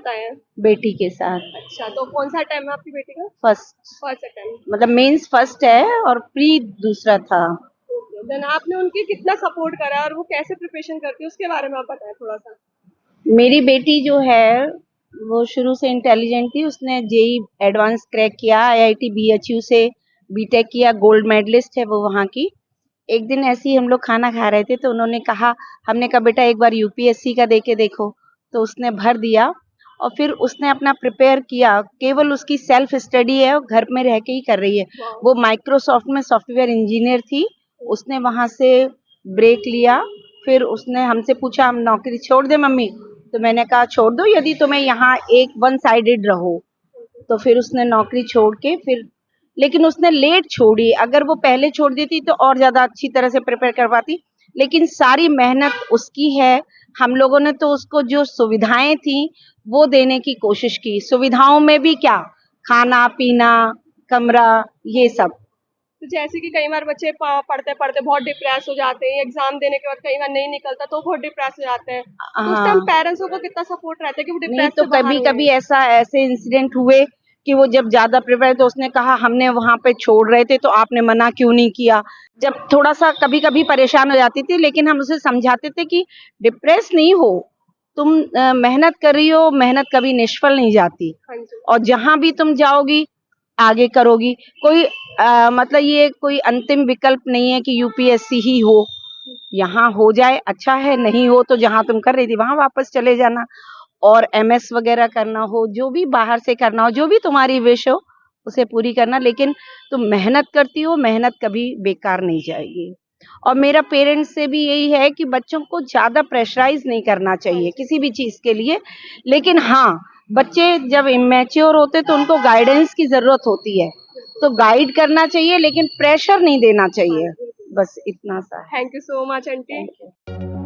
आए हैं? बेटी के साथ। अच्छा, तो कौन सा टाइम है आपकी बेटी का? First, first attempt. मतलब मेंस फर्स्ट है और प्री दूसरा था। देन आपने उनकी कितना सपोर्ट करा और वो कैसे प्रिपरेशन करती है उसके बारे में आप बताएं थोड़ा सा। मेरी बेटी जो है वो शुरू से इंटेलिजेंट थी। उसने जेई एडवांस क्रैक किया, आईआईटी बीएचयू से बीटेक किया, गोल्ड मेडलिस्ट है वो वहाँ की। एक दिन ऐसे ही हम लोग खाना खा रहे थे तो उन्होंने कहा, हमने कहा बेटा एक बार यूपीएससी का दे के देखो, तो उसने भर दिया और फिर उसने अपना प्रिपेयर किया। केवल उसकी सेल्फ स्टडी है और घर में रह के ही कर रही है। वो माइक्रोसॉफ्ट में सॉफ्टवेयर इंजीनियर थी। उसने वहां से ब्रेक लिया, फिर उसने हमसे पूछा हम नौकरी छोड़ दे मम्मी, तो मैंने कहा छोड़ दो यदि तुम्हें यहाँ एक वन साइडेड रहो। तो फिर उसने नौकरी छोड़ के फिर, लेकिन उसने लेट छोड़ी। अगर वो पहले छोड़ देती तो और ज्यादा अच्छी तरह से प्रिपेयर कर पाती, लेकिन सारी मेहनत उसकी है। हम लोगों ने तो उसको जो सुविधाएं थी वो देने की कोशिश की। सुविधाओं में भी क्या, खाना पीना, कमरा, ये सब। तो जैसे कि कई बार बच्चे पढ़ते पढ़ते बहुत डिप्रेस हो जाते हैं, एग्जाम देने के बाद कई बार नहीं निकलता तो बहुत डिप्रेस हो जाते हैं, तो उस टाइम हाँ, पेरेंट्स को कितना सपोर्ट रहता है कि वो नहीं डिप्रेस तो से बाहर कभी हो कभी आए? ऐसे इंसिडेंट हुए कि वो जब ज्यादा प्रिपेयर, तो उसने कहा हमने वहां पे छोड़ रहे थे तो आपने मना क्यों नहीं किया। जब थोड़ा सा कभी कभी परेशान हो जाती थी, लेकिन हम उसे समझाते थे कि डिप्रेस नहीं हो, तुम मेहनत कर रही हो, मेहनत कभी निष्फल नहीं जाती। हाँ जी। और जहां भी तुम जाओगी आगे करोगी। कोई मतलब ये कोई अंतिम विकल्प नहीं है कि यूपीएससी ही हो। यहाँ हो जाए अच्छा है, नहीं हो तो जहां तुम कर रही थी वहां वापस चले जाना। और एमएस वगैरह करना हो, जो भी बाहर से करना हो, जो भी तुम्हारी विश हो उसे पूरी करना। लेकिन तुम मेहनत करती हो, मेहनत कभी बेकार नहीं जाएगी। और मेरा पेरेंट्स से भी यही है कि बच्चों को ज्यादा प्रेशराइज नहीं करना चाहिए किसी भी चीज के लिए। लेकिन हाँ, बच्चे जब इमेच्योर होते तो उनको गाइडेंस की जरूरत होती है, तो गाइड करना चाहिए लेकिन प्रेशर नहीं देना चाहिए। बस इतना सा है। Thank you so much aunty. Thank you.